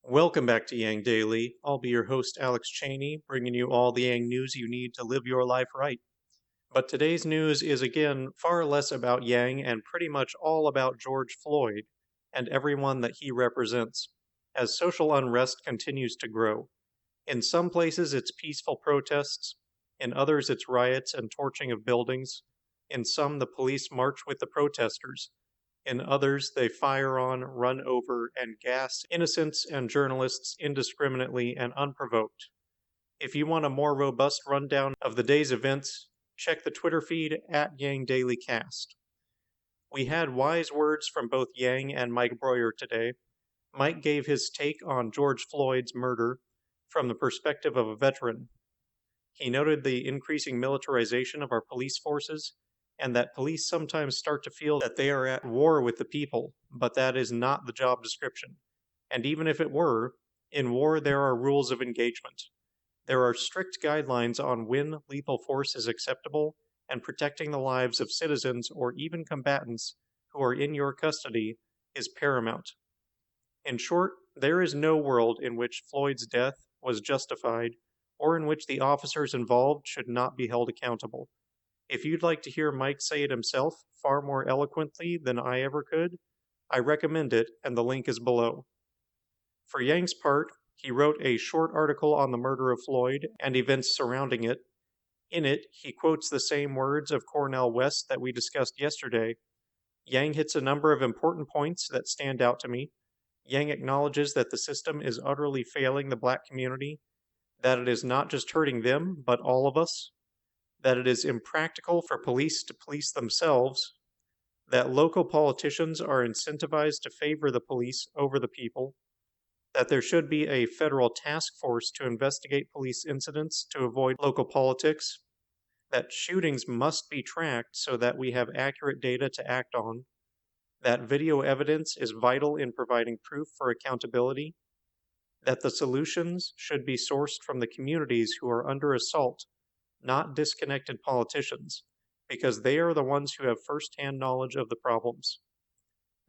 Welcome back to Yang Daily. I'll be your host, Alex Cheney, bringing you all the Yang news you need to live your life right. But today's news is again far less about Yang and pretty much all about George Floyd and everyone that he represents, as social unrest continues to grow. In some places, it's peaceful protests. In others, it's riots and torching of buildings. In some, the police march with the protesters. In others, they fire on, run over, and gas innocents and journalists indiscriminately and unprovoked. If you want a more robust rundown of the day's events, check the Twitter feed at YangDailyCast. We had wise words from both Yang and Mike Broihier today. Mike gave his take on George Floyd's murder from the perspective of a veteran. He noted the increasing militarization of our police forces and that police sometimes start to feel that they are at war with the people, but that is not the job description. And even if it were, in war there are rules of engagement. There are strict guidelines on when lethal force is acceptable, and protecting the lives of citizens or even combatants who are in your custody is paramount. In short, there is no world in which Floyd's death was justified or in which the officers involved should not be held accountable. If you'd like to hear Mike say it himself far more eloquently than I ever could, I recommend it, and the link is below. For Yang's part, he wrote a short article on the murder of Floyd and events surrounding it. In it, he quotes the same words of Cornel West that we discussed yesterday. Yang hits a number of important points that stand out to me. Yang acknowledges that the system is utterly failing the black community, that it is not just hurting them, but all of us, that it is impractical for police to police themselves, that local politicians are incentivized to favor the police over the people, that there should be a federal task force to investigate police incidents to avoid local politics, that shootings must be tracked so that we have accurate data to act on, that video evidence is vital in providing proof for accountability, that the solutions should be sourced from the communities who are under assault, not disconnected politicians, because they are the ones who have first-hand knowledge of the problems.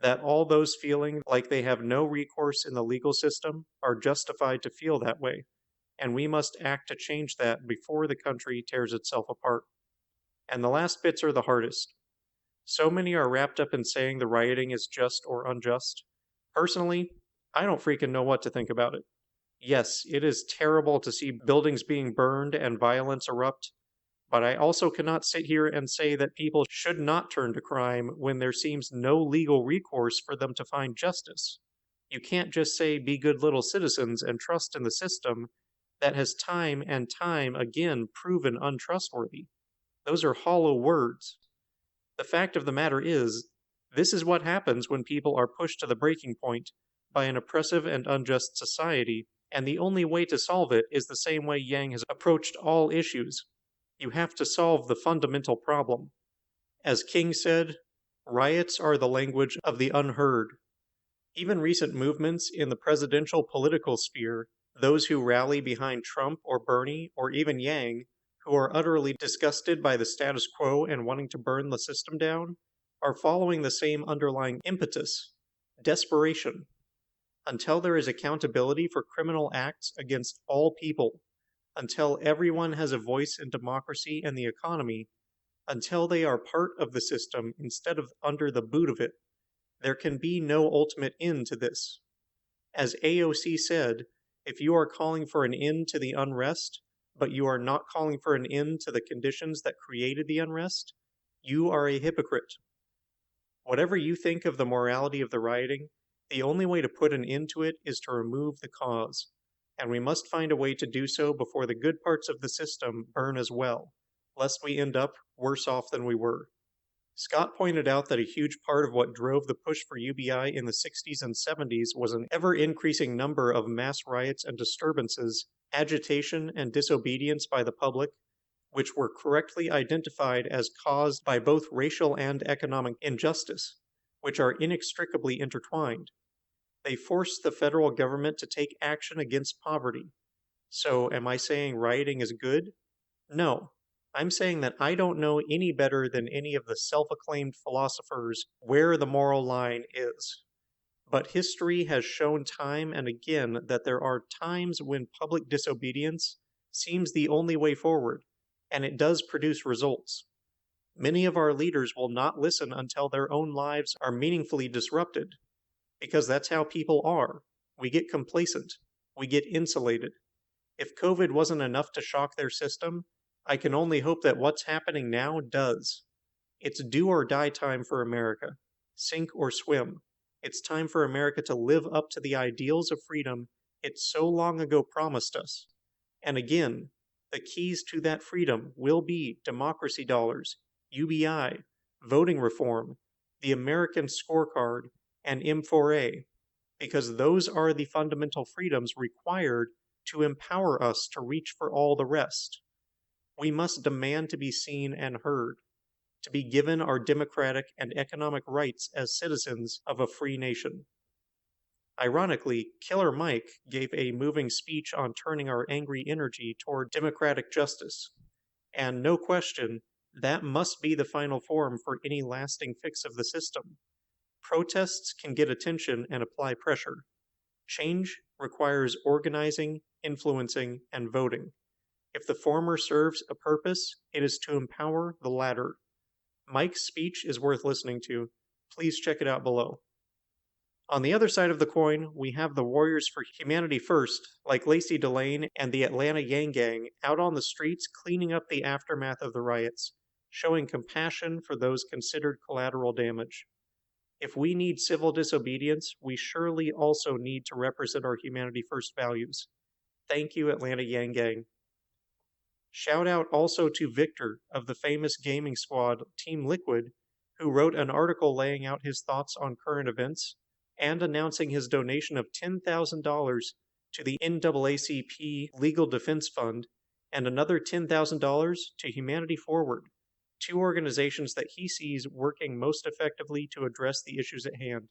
That all those feeling like they have no recourse in the legal system are justified to feel that way, and we must act to change that before the country tears itself apart. And the last bits are the hardest. So many are wrapped up in saying the rioting is just or unjust. Personally, I don't freaking know what to think about it. Yes, it is terrible to see buildings being burned and violence erupt, but I also cannot sit here and say that people should not turn to crime when there seems no legal recourse for them to find justice. You can't just say be good little citizens and trust in the system that has time and time again proven untrustworthy. Those are hollow words. The fact of the matter is, this is what happens when people are pushed to the breaking point by an oppressive and unjust society, and the only way to solve it is the same way Yang has approached all issues. You have to solve the fundamental problem. As King said, riots are the language of the unheard. Even recent movements in the presidential political sphere, those who rally behind Trump or Bernie or even Yang, who are utterly disgusted by the status quo and wanting to burn the system down, are following the same underlying impetus: desperation. Until there is accountability for criminal acts against all people, until everyone has a voice in democracy and the economy, until they are part of the system instead of under the boot of it, there can be no ultimate end to this. As AOC said, if you are calling for an end to the unrest, but you are not calling for an end to the conditions that created the unrest, you are a hypocrite. Whatever you think of the morality of the rioting, the only way to put an end to it is to remove the cause, and we must find a way to do so before the good parts of the system burn as well, lest we end up worse off than we were. Scott pointed out that a huge part of what drove the push for UBI in the 60s and 70s was an ever-increasing number of mass riots and disturbances, agitation and disobedience by the public, which were correctly identified as caused by both racial and economic injustice, which are inextricably intertwined. They forced the federal government to take action against poverty. So, am I saying rioting is good? No. I'm saying that I don't know any better than any of the self-acclaimed philosophers where the moral line is. But history has shown time and again that there are times when public disobedience seems the only way forward, and it does produce results. Many of our leaders will not listen until their own lives are meaningfully disrupted, because that's how people are. We get complacent. We get insulated. If COVID wasn't enough to shock their system, I can only hope that what's happening now does. It's do or die time for America. Sink or swim. It's time for America to live up to the ideals of freedom it so long ago promised us. And again, the keys to that freedom will be democracy dollars, UBI, voting reform, the American scorecard, and M4A, because those are the fundamental freedoms required to empower us to reach for all the rest. We must demand to be seen and heard, to be given our democratic and economic rights as citizens of a free nation. Ironically, Killer Mike gave a moving speech on turning our angry energy toward democratic justice. And no question, that must be the final form for any lasting fix of the system. Protests can get attention and apply pressure. Change requires organizing, influencing, and voting. If the former serves a purpose, it is to empower the latter. Mike's speech is worth listening to. Please check it out below. On the other side of the coin, we have the warriors for Humanity First, like Lacey Delane and the Atlanta YangGang, out on the streets cleaning up the aftermath of the riots, showing compassion for those considered collateral damage. If we need civil disobedience, we surely also need to represent our Humanity First values. Thank you, Atlanta YangGang. Shout out also to Victor of the famous gaming squad Team Liquid, who wrote an article laying out his thoughts on current events and announcing his donation of $10,000 to the NAACP Legal Defense Fund and another $10,000 to Humanity Forward, two organizations that he sees working most effectively to address the issues at hand.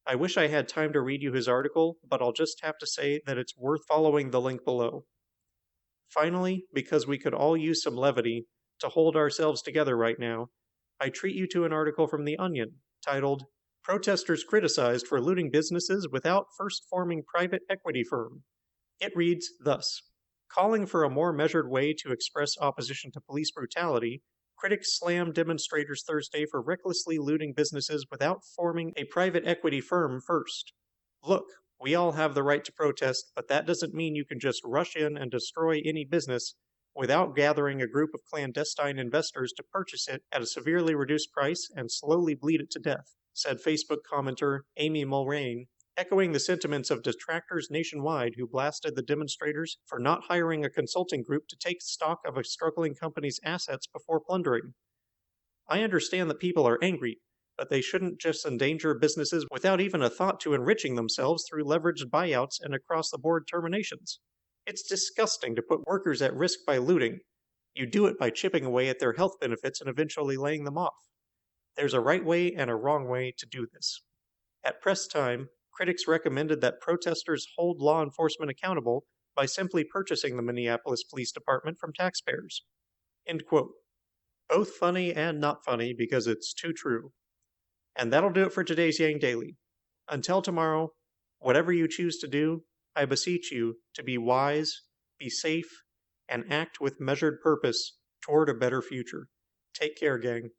I wish I had time to read you his article, but I'll just have to say that it's worth following the link below. Finally, because we could all use some levity to hold ourselves together right now, I treat you to an article from The Onion titled, "Protesters Criticized for Looting Businesses Without First Forming Private Equity Firm." It reads thus: calling for a more measured way to express opposition to police brutality, critics slammed demonstrators Thursday for recklessly looting businesses without forming a private equity firm first. Look, we all have the right to protest, but that doesn't mean you can just rush in and destroy any business without gathering a group of clandestine investors to purchase it at a severely reduced price and slowly bleed it to death, said Facebook commenter Amy Mulrain, echoing the sentiments of detractors nationwide who blasted the demonstrators for not hiring a consulting group to take stock of a struggling company's assets before plundering. I understand that people are angry, but they shouldn't just endanger businesses without even a thought to enriching themselves through leveraged buyouts and across-the-board terminations. It's disgusting to put workers at risk by looting. You do it by chipping away at their health benefits and eventually laying them off. There's a right way and a wrong way to do this. At press time, critics recommended that protesters hold law enforcement accountable by simply purchasing the Minneapolis Police Department from taxpayers. End quote. Both funny and not funny because it's too true. And that'll do it for today's Yang Daily. Until tomorrow, whatever you choose to do, I beseech you to be wise, be safe, and act with measured purpose toward a better future. Take care, gang.